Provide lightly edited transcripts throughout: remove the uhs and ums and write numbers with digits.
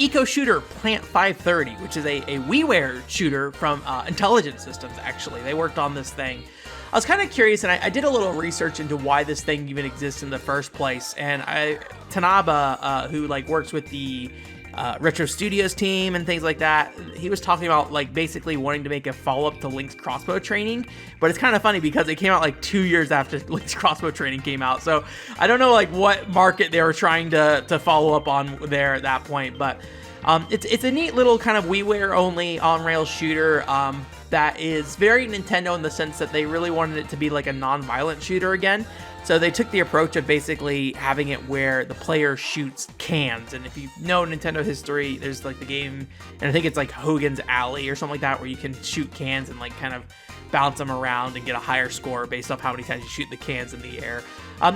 eco shooter Plant 530, which is a WiiWare shooter from Intelligent Systems, actually. They worked on this thing. I was kind of curious, and I did a little research into why this thing even exists in the first place. And Tanaba, who like works with the Retro Studios team and things like that, he was talking about like basically wanting to make a follow-up to Link's Crossbow Training. But it's kind of funny because it came out like 2 years after Link's Crossbow Training came out. So I don't know like what market they were trying to follow up on there at that point. But it's a neat little kind of WiiWare only on-rail shooter that is very Nintendo in the sense that they really wanted it to be like a non-violent shooter again. So they took the approach of basically having it where the player shoots cans. And if you know Nintendo history, there's like the game, and I think it's like Hogan's Alley or something like that, where you can shoot cans and like kind of bounce them around and get a higher score based off how many times you shoot the cans in the air.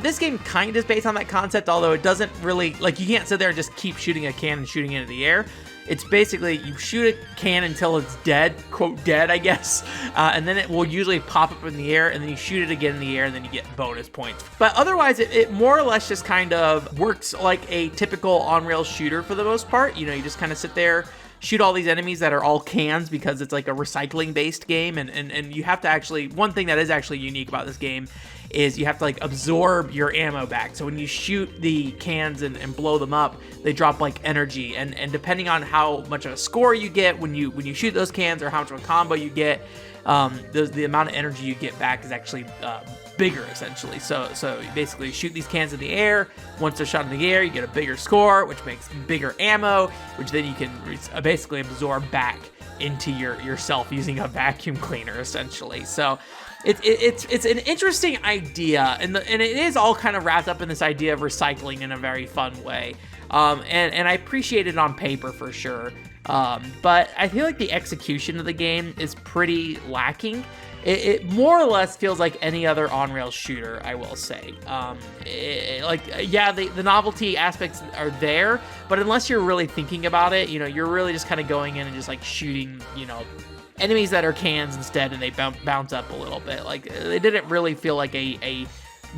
This game kind of is based on that concept, although it doesn't really, like, you can't sit there and just keep shooting a can and shooting it into the air. It's basically, you shoot a can until it's dead, quote dead, I guess, and then it will usually pop up in the air, and then you shoot it again in the air, and then you get bonus points. But otherwise, it more or less just kind of works like a typical on-rail shooter for the most part. You know, you just kind of sit there, shoot all these enemies that are all cans because it's like a recycling-based game, and you have to actually, one thing that is actually unique about this game is you have to like absorb your ammo back. So when you shoot the cans and blow them up, they drop like energy, and depending on how much of a score you get when you shoot those cans, or how much of a combo you get, the amount of energy you get back is actually bigger, essentially. So you basically shoot these cans in the air. Once they're shot in the air, you get a bigger score, which makes bigger ammo, which then you can basically absorb back into yourself using a vacuum cleaner, essentially. So it's an interesting idea, and it is all kind of wrapped up in this idea of recycling in a very fun way. And I appreciate it on paper for sure. But I feel like the execution of the game is pretty lacking. It more or less feels like any other on-rail shooter, I will say. The novelty aspects are there, but unless you're really thinking about it, you know, you're really just kind of going in and just like shooting, you know, enemies that are cans instead, and they bounce up a little bit. Like, it didn't really feel like a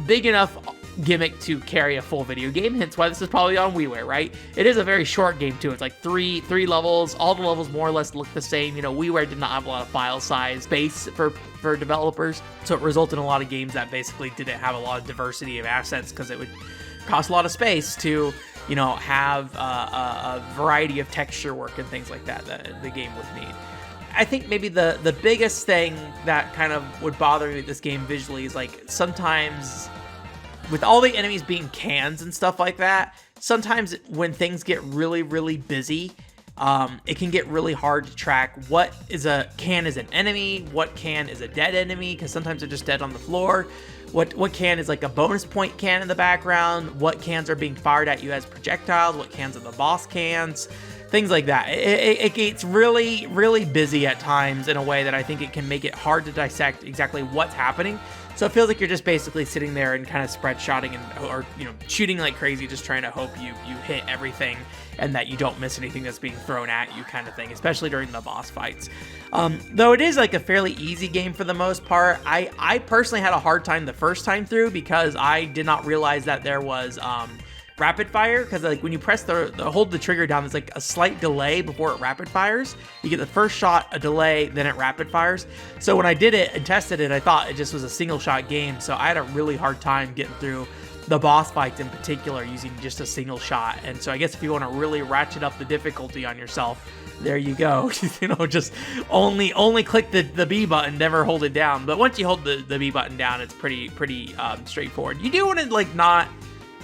big enough gimmick to carry a full video game, hence why this is probably on WiiWare, right? It is a very short game too. It's like three levels. All the levels more or less look the same. You know, WiiWare did not have a lot of file size space for developers, so it resulted in a lot of games that basically didn't have a lot of diversity of assets because it would cost a lot of space to, you know, have a variety of texture work and things like that the game would need. I think maybe the biggest thing that kind of would bother me with this game visually is like sometimes with all the enemies being cans and stuff like that, sometimes when things get really, really busy, it can get really hard to track what is a can is an enemy, what can is a dead enemy, because sometimes they're just dead on the floor. What can is like a bonus point can in the background, what cans are being fired at you as projectiles, what cans are the boss cans, things like that. It gets really, really busy at times in a way that I think it can make it hard to dissect exactly what's happening. So it feels like you're just basically sitting there and kind of spread shotting or you know, shooting like crazy, just trying to hope you hit everything and that you don't miss anything that's being thrown at you, kind of thing, especially during the boss fights. Though it is like a fairly easy game for the most part, I personally had a hard time the first time through because I did not realize that there was rapid fire, because like when you press hold the trigger down, there's like a slight delay before it rapid fires. You get the first shot, a delay, then it rapid fires. So when I did it and tested it, I thought it just was a single shot game, so I had a really hard time getting through the boss fights in particular using just a single shot. And so I guess if you want to really ratchet up the difficulty on yourself, there you go. You know, just only click the B button, never hold it down. But once you hold the B button down, it's pretty straightforward. You do want to like not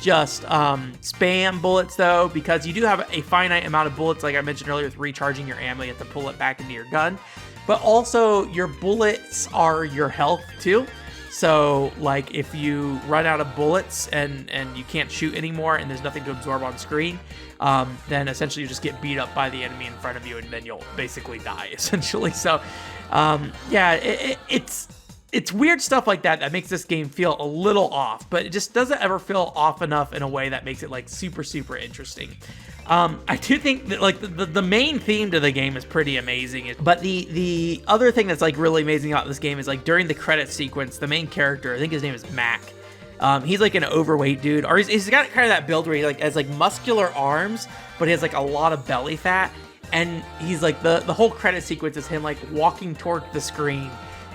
just spam bullets though, because you do have a finite amount of bullets, like I mentioned earlier with recharging your ammo. You have to pull it back into your gun, but also your bullets are your health too. So like if you run out of bullets and you can't shoot anymore and there's nothing to absorb on screen, then essentially you just get beat up by the enemy in front of you, and then you'll basically die essentially. So it's weird stuff like that makes this game feel a little off, but it just doesn't ever feel off enough in a way that makes it like super, super interesting. I do think that like the main theme to the game is pretty amazing, but the other thing that's like really amazing about this game is like during the credit sequence, the main character, I think his name is Mac, He's like an overweight dude, or he's got kind of that build where he like has like muscular arms, but he has like a lot of belly fat. And he's like the whole credit sequence is him like walking toward the screen,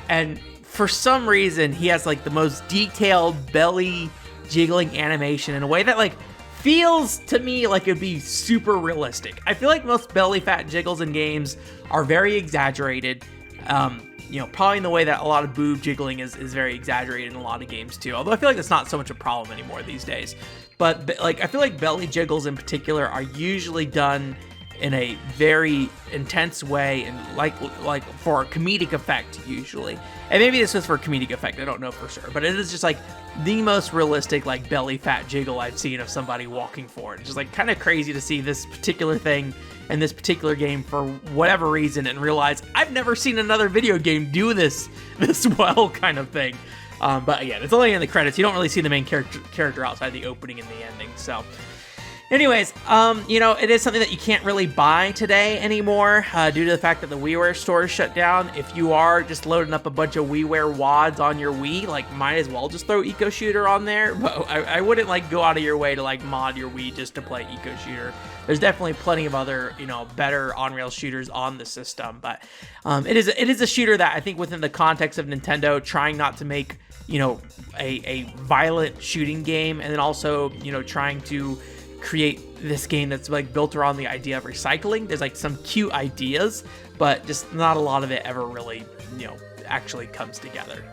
and for some reason he has like the most detailed belly jiggling animation in a way that like feels to me like it'd be super realistic. I feel like most belly fat jiggles in games are very exaggerated. Probably in the way that a lot of boob jiggling is very exaggerated in a lot of games too. Although I feel like that's not so much a problem anymore these days. But like I feel like belly jiggles in particular are usually done in a very intense way and like for a comedic effect usually. And maybe this was for comedic effect, I don't know for sure, but it is just like the most realistic like belly fat jiggle I've seen of somebody walking forward. It's just like kind of crazy to see this particular thing in this particular game for whatever reason and realize I've never seen another video game do this well kind of thing. But again, it's only in the credits. You don't really see the main character outside the opening and the ending. So anyways, it is something that you can't really buy today anymore due to the fact that the WiiWare store is shut down. If you are just loading up a bunch of WiiWare WADs on your Wii, like might as well just throw Eco Shooter on there. But I wouldn't like go out of your way to like mod your Wii just to play Eco Shooter. There's definitely plenty of other, better on-rail shooters on the system. But it is a shooter that I think within the context of Nintendo trying not to make, a violent shooting game, and then also, trying to create this game that's like built around the idea of recycling. There's like some cute ideas, but just not a lot of it ever really, actually comes together.